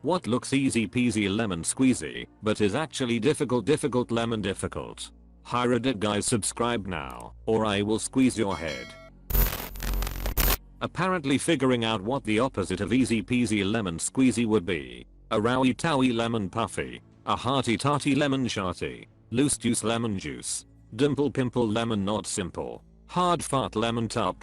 What looks easy peasy lemon squeezy, but is actually difficult lemon difficult. Hire it guys, subscribe now, or I will squeeze your head. Apparently figuring out what the opposite of easy peasy lemon squeezy would be. A rowy towy lemon puffy. A hearty tarty lemon sharty. Loose juice lemon juice. Dimple pimple lemon not simple. Hard fart lemon tart.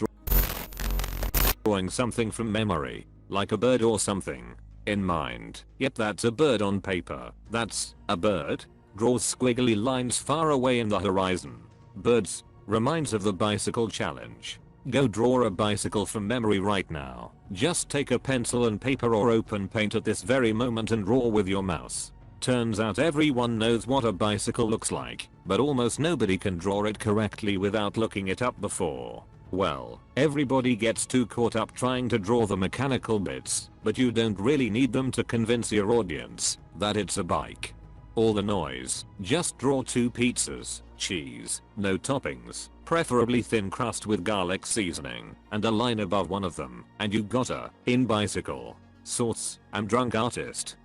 Drawing something from memory, like a bird or something, in mind. Yet that's a bird on paper. That's a bird? Draws squiggly lines far away in the horizon. Birds. Reminds of the bicycle challenge. Go draw a bicycle from memory right now. Just take a pencil and paper or open paint at this very moment and draw with your mouse. Turns out everyone knows what a bicycle looks like, but almost nobody can draw it correctly without looking it up before. Well, everybody gets too caught up trying to draw the mechanical bits, but you don't really need them to convince your audience that it's a bike. All the noise, just draw 2 pizzas, cheese, no toppings, preferably thin crust with garlic seasoning, and a line above one of them, and you got a in bicycle. Sorts, I'm drunk artist.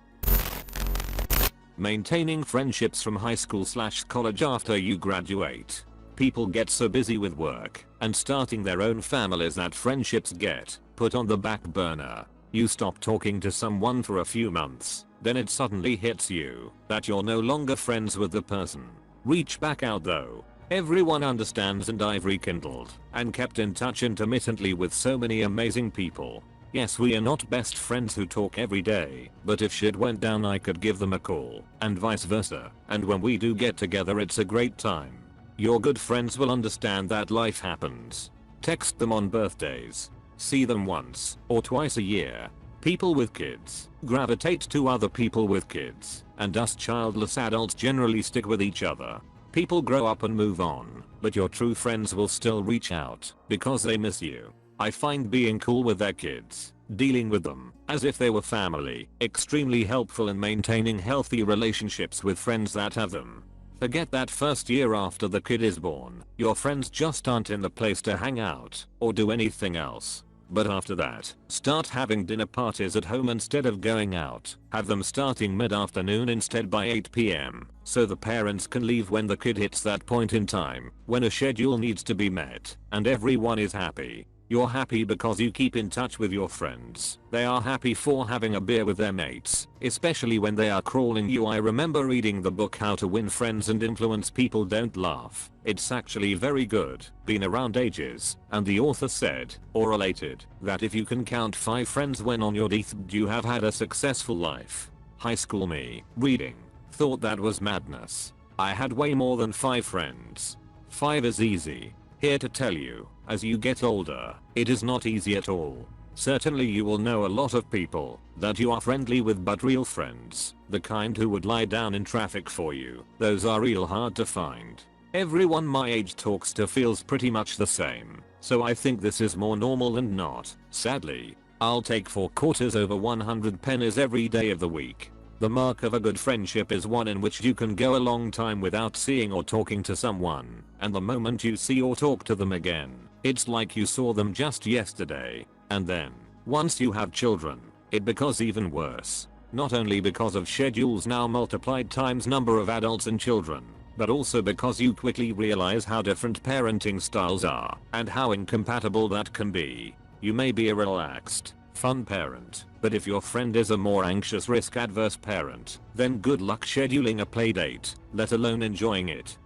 Maintaining friendships from high school / college after you graduate. People get so busy with work and starting their own families that friendships get put on the back burner. You stop talking to someone for a few months, then it suddenly hits you that you're no longer friends with the person. Reach back out though. Everyone understands, and I've rekindled and kept in touch intermittently with so many amazing people. Yes, we are not best friends who talk every day, but if shit went down I could give them a call, and vice versa, and when we do get together it's a great time. Your good friends will understand that life happens. Text them on birthdays. See them once or twice a year. People with kids gravitate to other people with kids, and us childless adults generally stick with each other. People grow up and move on, but your true friends will still reach out because they miss you. I find being cool with their kids, dealing with them as if they were family, extremely helpful in maintaining healthy relationships with friends that have them. Forget that first year after the kid is born, your friends just aren't in the place to hang out or do anything else. But after that, start having dinner parties at home instead of going out. Have them starting mid-afternoon instead by 8 PM, so the parents can leave when the kid hits that point in time when a schedule needs to be met and everyone is happy. You're happy because you keep in touch with your friends. They are happy for having a beer with their mates, especially when they are crawling you. I remember reading the book How to Win Friends and Influence People. Don't laugh. It's actually very good. Been around ages, and the author said, or related, that if you can count 5 friends when on your deathbed you have had a successful life. High school me, reading, thought that was madness. I had way more than 5 friends. 5 is easy. Here to tell you, as you get older, it is not easy at all. Certainly you will know a lot of people that you are friendly with, but real friends, the kind who would lie down in traffic for you, those are real hard to find. Everyone my age talks to feels pretty much the same, so I think this is more normal than not. Sadly, I'll take 4 quarters over 100 pennies every day of the week. The mark of a good friendship is one in which you can go a long time without seeing or talking to someone, and the moment you see or talk to them again, it's like you saw them just yesterday. And then, once you have children, it becomes even worse. Not only because of schedules now multiplied times number of adults and children, but also because you quickly realize how different parenting styles are and how incompatible that can be. You may be a relaxed, fun parent, but if your friend is a more anxious, risk-adverse parent, then good luck scheduling a playdate, let alone enjoying it.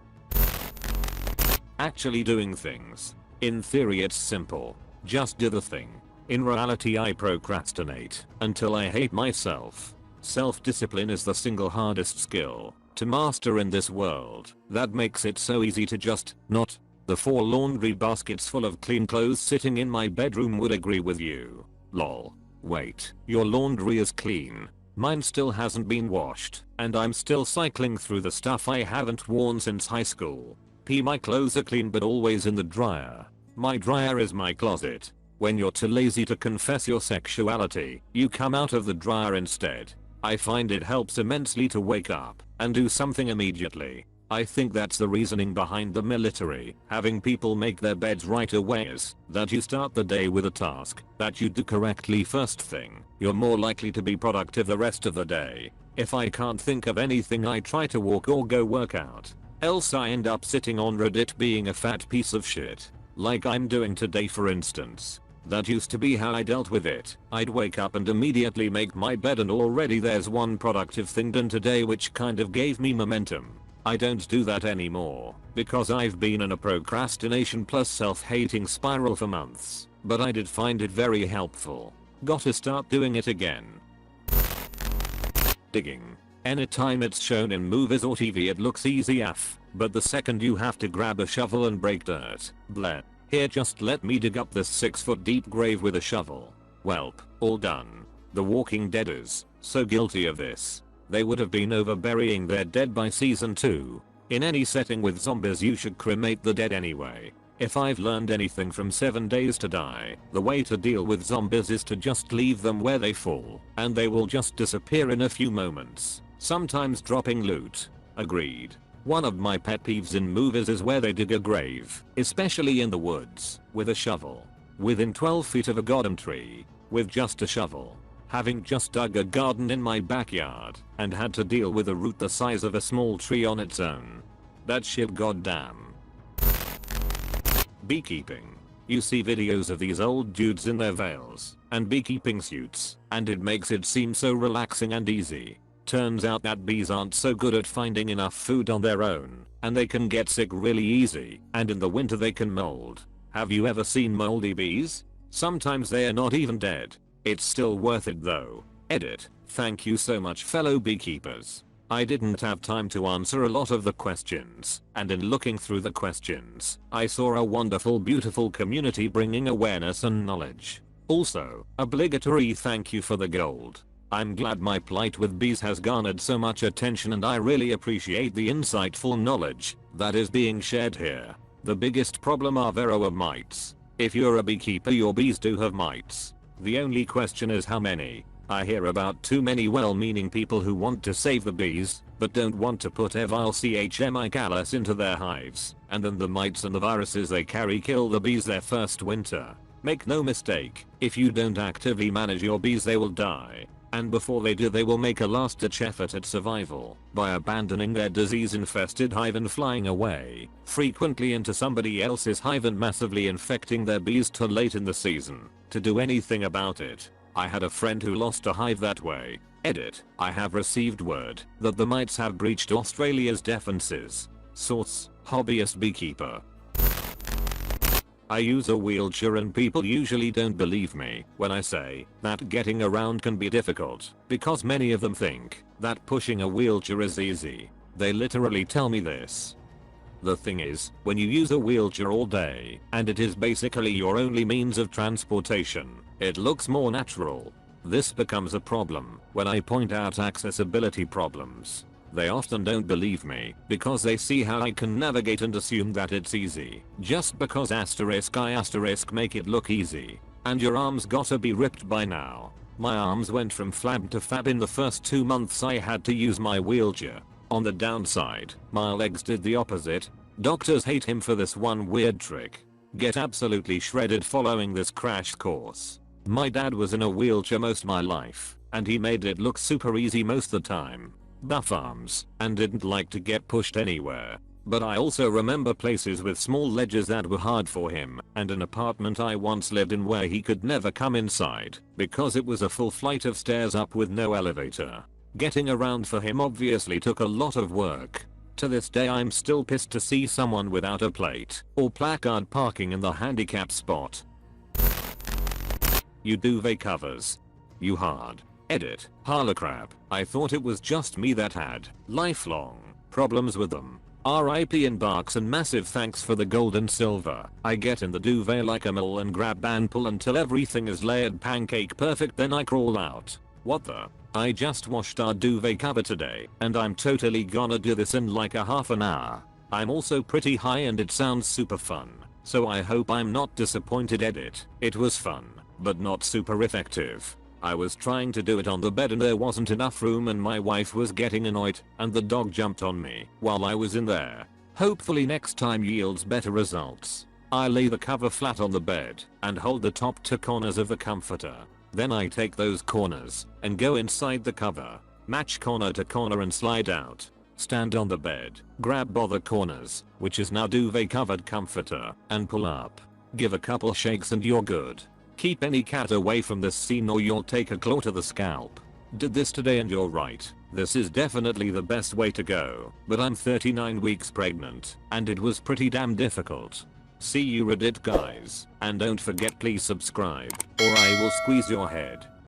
Actually doing things. In theory it's simple. Just do the thing. In reality I procrastinate until I hate myself. Self-discipline is the single hardest skill to master in this world. That makes it so easy to just not. The 4 laundry baskets full of clean clothes sitting in my bedroom would agree with you. Lol. Wait, your laundry is clean. Mine still hasn't been washed, and I'm still cycling through the stuff I haven't worn since high school. My clothes are clean but always in the dryer. My dryer is my closet. When you're too lazy to confess your sexuality, you come out of the dryer instead. I find it helps immensely to wake up and do something immediately. I think that's the reasoning behind the military having people make their beds right away is that you start the day with a task that you do correctly first thing. You're more likely to be productive the rest of the day. If I can't think of anything, I try to walk or go work out. Else I end up sitting on Reddit being a fat piece of shit. Like I'm doing today, for instance. That used to be how I dealt with it. I'd wake up and immediately make my bed, and already there's one productive thing done today, which kind of gave me momentum. I don't do that anymore because I've been in a procrastination plus self-hating spiral for months, but I did find it very helpful. Gotta start doing it again. Digging. Anytime it's shown in movies or TV it looks easy AF, but the second you have to grab a shovel and break dirt, bleh. Here, just let me dig up this 6-foot deep grave with a shovel. Welp, all done. The Walking Dead is so guilty of this. They would have been over burying their dead by season 2. In any setting with zombies you should cremate the dead anyway. If I've learned anything from 7 Days to Die, the way to deal with zombies is to just leave them where they fall, and they will just disappear in a few moments, sometimes dropping loot. Agreed. One of my pet peeves in movies is where they dig a grave, especially in the woods, with a shovel. Within 12 feet of a goddamn tree, with just a shovel. Having just dug a garden in my backyard, and had to deal with a root the size of a small tree on its own. That shit goddamn. Beekeeping. You see videos of these old dudes in their veils, and beekeeping suits, and it makes it seem so relaxing and easy. Turns out that bees aren't so good at finding enough food on their own, and they can get sick really easy, and in the winter they can mold. Have you ever seen moldy bees? Sometimes they are not even dead. It's still worth it though. Edit. Thank you so much, fellow beekeepers. I didn't have time to answer a lot of the questions, and in looking through the questions, I saw a wonderful, beautiful community bringing awareness and knowledge. Also, obligatory thank you for the gold. I'm glad my plight with bees has garnered so much attention, and I really appreciate the insightful knowledge that is being shared here. The biggest problem are varroa mites. If you're a beekeeper, your bees do have mites. The only question is how many. I hear about too many well-meaning people who want to save the bees, but don't want to put evil chemicals into their hives, and then the mites and the viruses they carry kill the bees their first winter. Make no mistake, if you don't actively manage your bees they will die. And before they do, they will make a last-ditch effort at survival by abandoning their disease-infested hive and flying away, frequently into somebody else's hive, and massively infecting their bees too late in the season to do anything about it. I had a friend who lost a hive that way. Edit. I have received word that the mites have breached Australia's defences. Source: hobbyist beekeeper. I use a wheelchair, and people usually don't believe me when I say that getting around can be difficult, because many of them think that pushing a wheelchair is easy. They literally tell me this. The thing is, when you use a wheelchair all day, and it is basically your only means of transportation, it looks more natural. This becomes a problem when I point out accessibility problems. They often don't believe me because they see how I can navigate and assume that it's easy just because I make it look easy. And your arms gotta be ripped by now. My arms went from flab to fab in the first 2 months I had to use my wheelchair. On the downside, my legs did the opposite. Doctors hate him for this one weird trick. Get absolutely shredded following this crash course. My dad was in a wheelchair most my life, and he made it look super easy most the time. Buff arms, and didn't like to get pushed anywhere. But I also remember places with small ledges that were hard for him, and an apartment I once lived in where he could never come inside because it was a full flight of stairs up with no elevator. Getting around for him obviously took a lot of work. To this day I'm still pissed to see someone without a plate or placard parking in the handicap spot. You duvet covers. You hard. Edit. Harlocrap. I thought it was just me that had lifelong problems with them. RIP inbox, and massive thanks for the gold and silver. I get in the duvet like a mole and grab and pull until everything is layered pancake perfect, then I crawl out. What the? I just washed our duvet cover today, and I'm totally gonna do this in like a half an hour. I'm also pretty high and it sounds super fun, so I hope I'm not disappointed. Edit. It was fun, but not super effective. I was trying to do it on the bed and there wasn't enough room and my wife was getting annoyed and the dog jumped on me while I was in there. Hopefully next time yields better results. I lay the cover flat on the bed and hold the top 2 corners of the comforter. Then I take those corners and go inside the cover, match corner to corner and slide out. Stand on the bed, grab bother corners, which is now duvet covered comforter, and pull up. Give a couple shakes and you're good. Keep any cat away from this scene or you'll take a claw to the scalp. Did this today and you're right. This is definitely the best way to go, but I'm 39 weeks pregnant, and it was pretty damn difficult. See you Reddit guys, and don't forget please subscribe, or I will squeeze your head.